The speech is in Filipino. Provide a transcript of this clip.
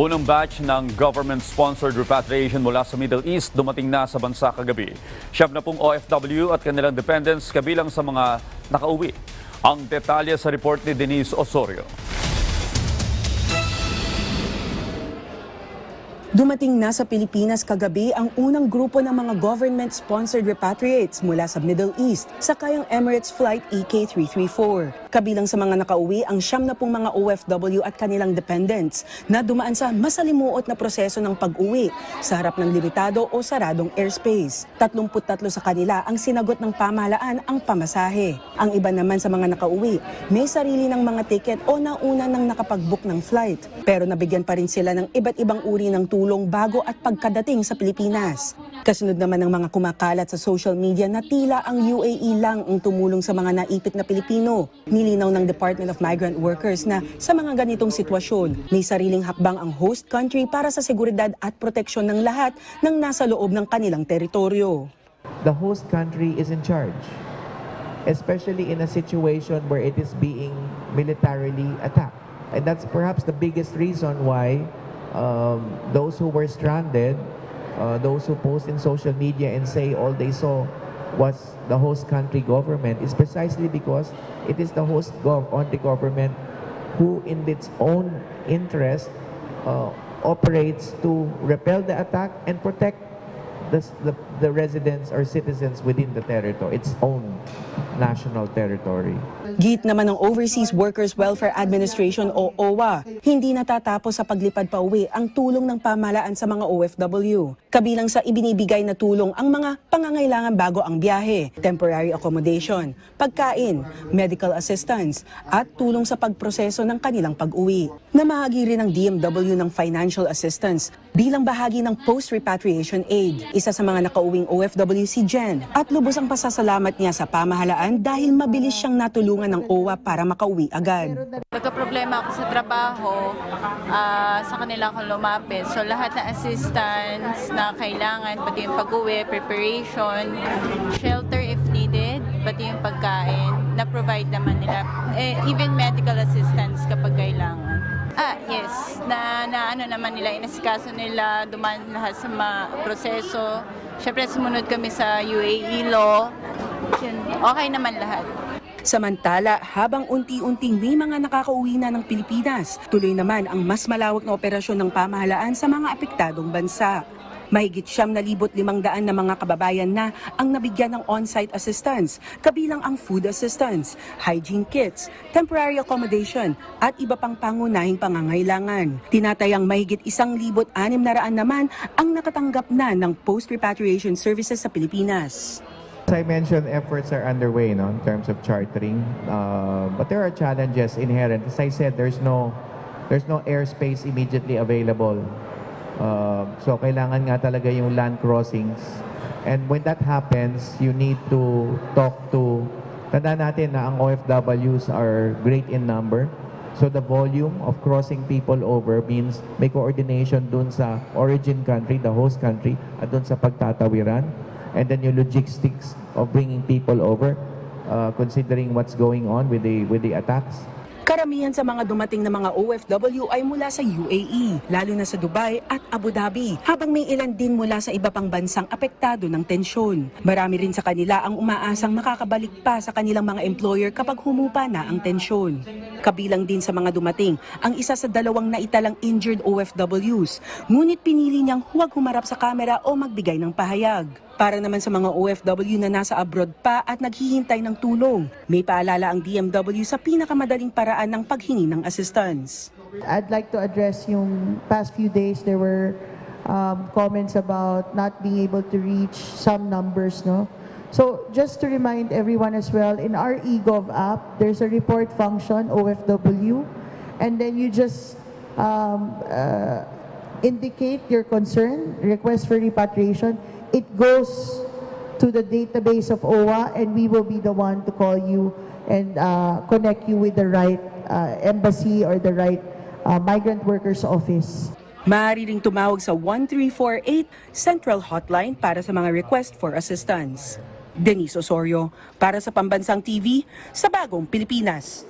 Unang batch ng government-sponsored repatriation mula sa Middle East dumating na sa bansa kagabi. 70 OFW at kanilang dependents kabilang sa mga nakauwi. Ang detalye sa report ni Denise Osorio. Dumating na sa Pilipinas kagabi ang unang grupo ng mga government-sponsored repatriates mula sa Middle East sa kayang Emirates Flight EK334. Kabilang sa mga nakauwi ang 70 mga OFW at kanilang dependents na dumaan sa masalimuot na proseso ng pag-uwi sa harap ng limitado o saradong airspace. 33 sa kanila ang sinagot ng pamahalaan ang pamasahe. Ang iba naman sa mga nakauwi may sarili ng mga ticket o nauna nang nakapag-book ng flight. Pero nabigyan pa rin sila ng iba't ibang uri ng tulong bago at pagkadating sa Pilipinas. Kasunod naman ng mga kumakalat sa social media na tila ang UAE lang ang tumulong sa mga naipit na Pilipino. Nilinaw ng Department of Migrant Workers na sa mga ganitong sitwasyon, may sariling hakbang ang host country para sa seguridad at proteksyon ng lahat ng nasa loob ng kanilang teritoryo. The host country is in charge, especially in a situation where it is being militarily attacked. And that's perhaps the biggest reason why those who were stranded, those who post in social media and say all they saw was the host country government is precisely because it is the host country government who in its own interest operates to repel the attack and protect the residents or citizens within the territory, its own national territory. Git naman ng Overseas Workers Welfare Administration o OWA, hindi natatapos sa paglipad pauwi ang tulong ng pamahalaan sa mga OFW. Kabilang sa ibinibigay na tulong ang mga pangangailangan bago ang biyahe, temporary accommodation, pagkain, medical assistance, at tulong sa pagproseso ng kanilang pag-uwi. Namahagi rin ng DMW ng financial assistance bilang bahagi ng post-repatriation aid. Isa sa mga nakauwing OFW si Jen at lubos ang pasasalamat niya sa pamahalaan dahil mabilis siyang natulungan ng OWA para makauwi agad. Nagka-problema ako sa trabaho, sa kanila akong lumapit. So lahat ng assistance na kailangan, pati yung pag-uwi, preparation, shelter if needed, pati yung pagkain, na-provide naman nila. Even medical assistance kapag kailangan. Yes. Na ano naman nila, inasikaso nila, dumaan lahat sa proseso. Siyempre, sumunod kami sa UAE law. Yun, okay naman lahat. Samantala, habang unti-unting may mga nakakauwi na ng Pilipinas, tuloy naman ang mas malawak na operasyon ng pamahalaan sa mga apektadong bansa. Mahigit 7,500 na mga kababayan na ang nabigyan ng on-site assistance, kabilang ang food assistance, hygiene kits, temporary accommodation at iba pang pangunahing pangangailangan. Tinatayang mahigit 1,600 naman ang nakatanggap na ng post-repatriation services sa Pilipinas. As I mentioned, efforts are underway in terms of chartering, but there are challenges inherent. As I said, there's no airspace immediately available. So kailangan nga talaga yung land crossings. And when that happens, you need to talk to, tandaan natin na ang OFWs are great in number. So the volume of crossing people over means may coordination dun sa origin country, the host country, at dun sa pagtatawiran. And then yung logistics of bringing people over, considering what's going on with the attacks. Karamihan sa mga dumating na mga OFW ay mula sa UAE, lalo na sa Dubai at Abu Dhabi, habang may ilan din mula sa iba pang bansang apektado ng tensyon. Marami rin sa kanila ang umaasang makakabalik pa sa kanilang mga employer kapag humupa na ang tensyon. Kabilang din sa mga dumating ang isa sa 2 naitalang injured OFWs, ngunit pinili niyang huwag humarap sa kamera o magbigay ng pahayag. Para naman sa mga OFW na nasa abroad pa at naghihintay ng tulong, may paalala ang DMW sa pinakamadaling paraan ng paghingi ng assistance. I'd like to address yung past few days there were comments about not being able to reach some numbers, no? So just to remind everyone as well, in our eGov app, there's a report function, OFW, and then you just indicate your concern, request for repatriation. It goes to the database of OWA, and we will be the one to call you and connect you with the right embassy or the right migrant workers office. Maaari ring tumawag sa 1348 Central Hotline para sa mga request for assistance. Denise Osorio, para sa Pambansang TV, sa Bagong Pilipinas.